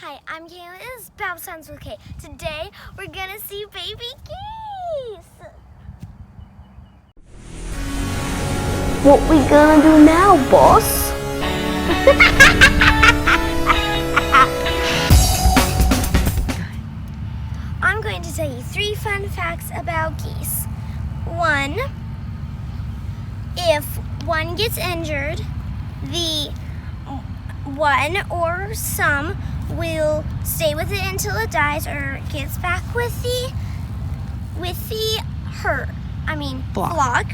Hi, I'm Kayla. This is Babble Sounds with Kay. Today we're gonna see baby geese. What we gonna do now, boss? I'm going to tell you 3 fun facts about geese. 1, if one gets injured, the one or some will stay with it until it dies or gets back with the flock.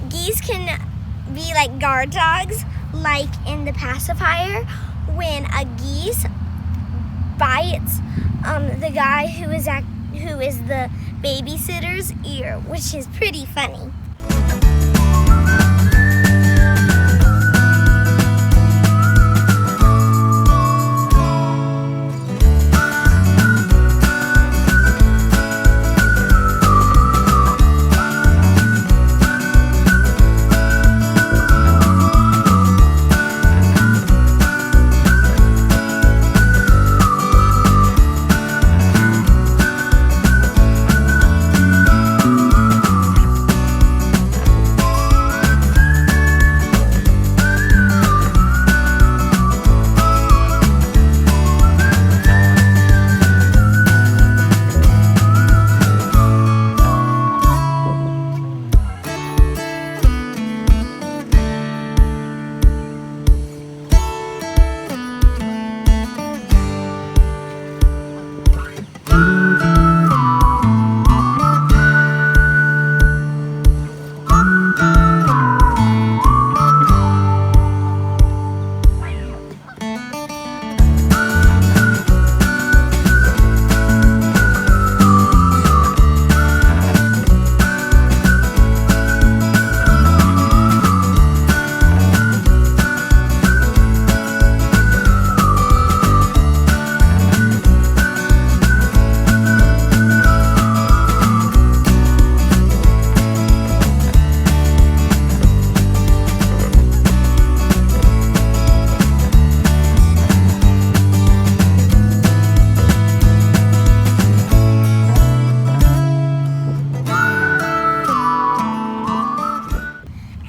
Geese can be like guard dogs, like in the pacifier, when a geese bites the guy who is the babysitter's ear, which is pretty funny.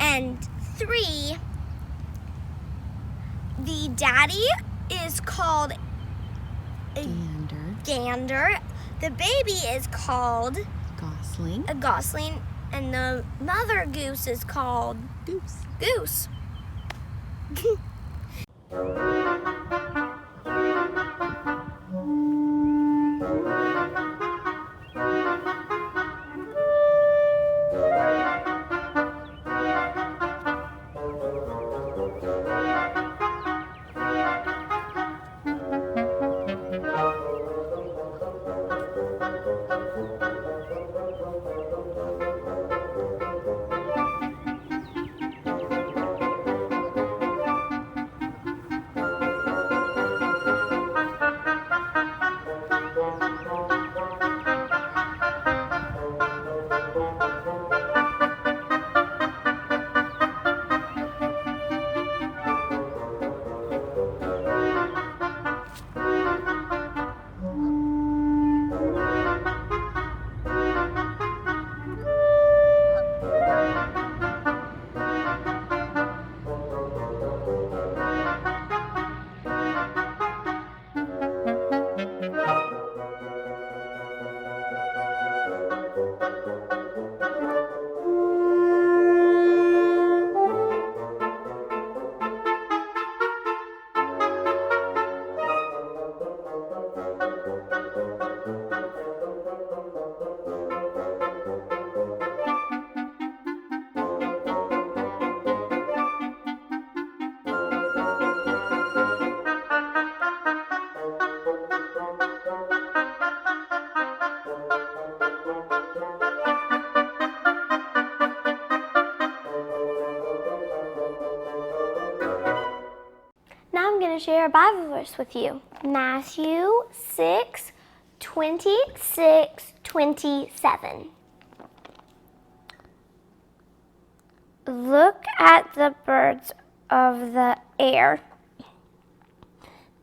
And 3, the daddy is called a gander. The baby is called a gosling, and the mother goose is called goose. share a Bible verse with you. Matthew 6:26-27. Look at the birds of the air.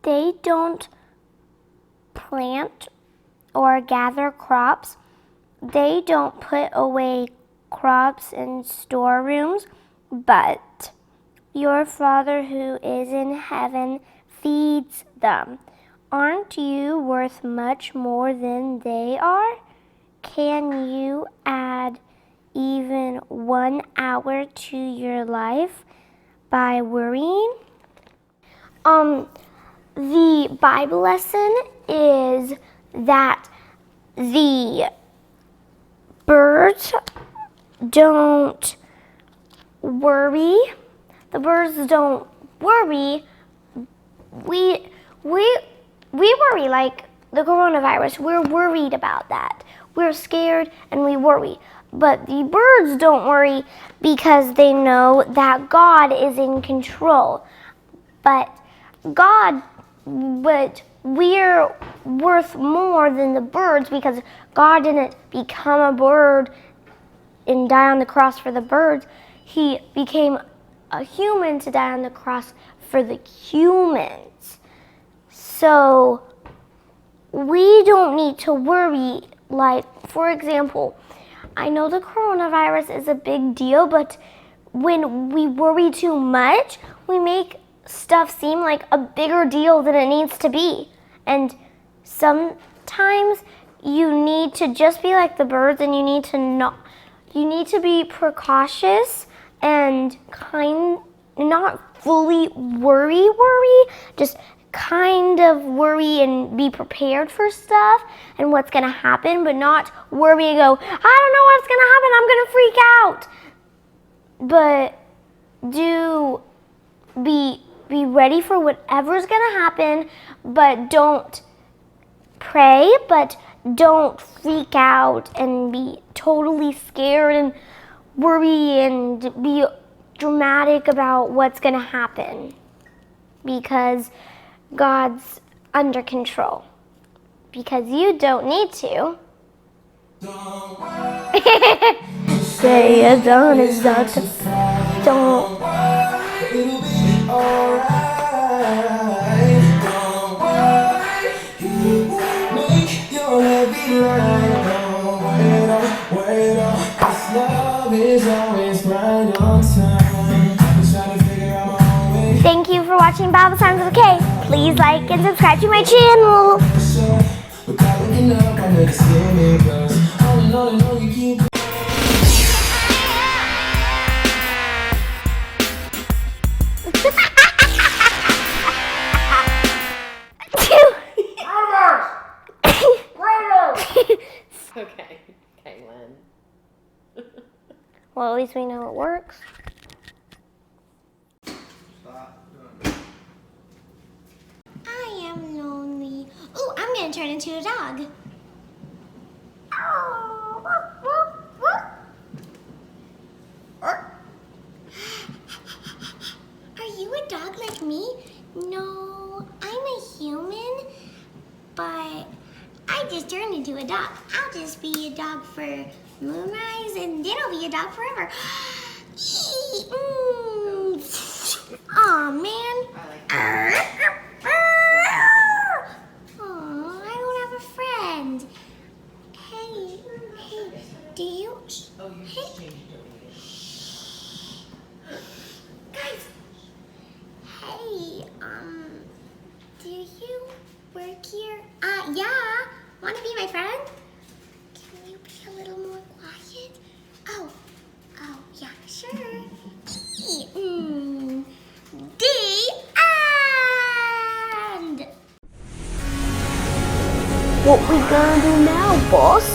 They don't plant or gather crops. They don't put away crops in storerooms, but your Father who is in heaven feeds them. Aren't you worth much more than they are? Can you add even 1 hour to your life by worrying? The Bible lesson is that the birds don't worry. The birds don't worry. We worry, like the coronavirus. We're worried about that. We're scared and we worry. But the birds don't worry because they know that God is in control. But we're worth more than the birds because God didn't become a bird and die on the cross for the birds. He became a human to die on the cross for the humans. So we don't need to worry. Like, for example, I know the coronavirus is a big deal, but when we worry too much, we make stuff seem like a bigger deal than it needs to be. And sometimes you need to just be like the birds, and you need to be precautious and not fully worry, just kind of worry and be prepared for stuff and what's going to happen, but not worry and go, I don't know what's going to happen, I'm going to freak out. But be ready for whatever's going to happen, but don't pray, but don't freak out and be totally scared and worry and be dramatic about what's going to happen, because God's under control. Because you don't need to. Say it's done, it's done. Don't. It'll be alright. Don't make your life be right. Wait up. This love is always right on time. Trying to figure out my own way. Thank you for watching Bible Times with Kay. Please like and subscribe to my channel. Okay, Lynn. Well, at least we know it works. I am lonely. Oh, I'm gonna turn into a dog. Are you a dog like me? No, I'm a human, but I just turned into a dog. I'll just be a dog for moonrise, and then I'll be a dog forever. Aw, man. Aw, I don't have a friend. Hey, do you? Hey. Guys. Hey, do you work here? Yeah. Wanna be my friend? Can you be a little more quiet? Oh, yeah, sure. The end! What we gonna do now, boss?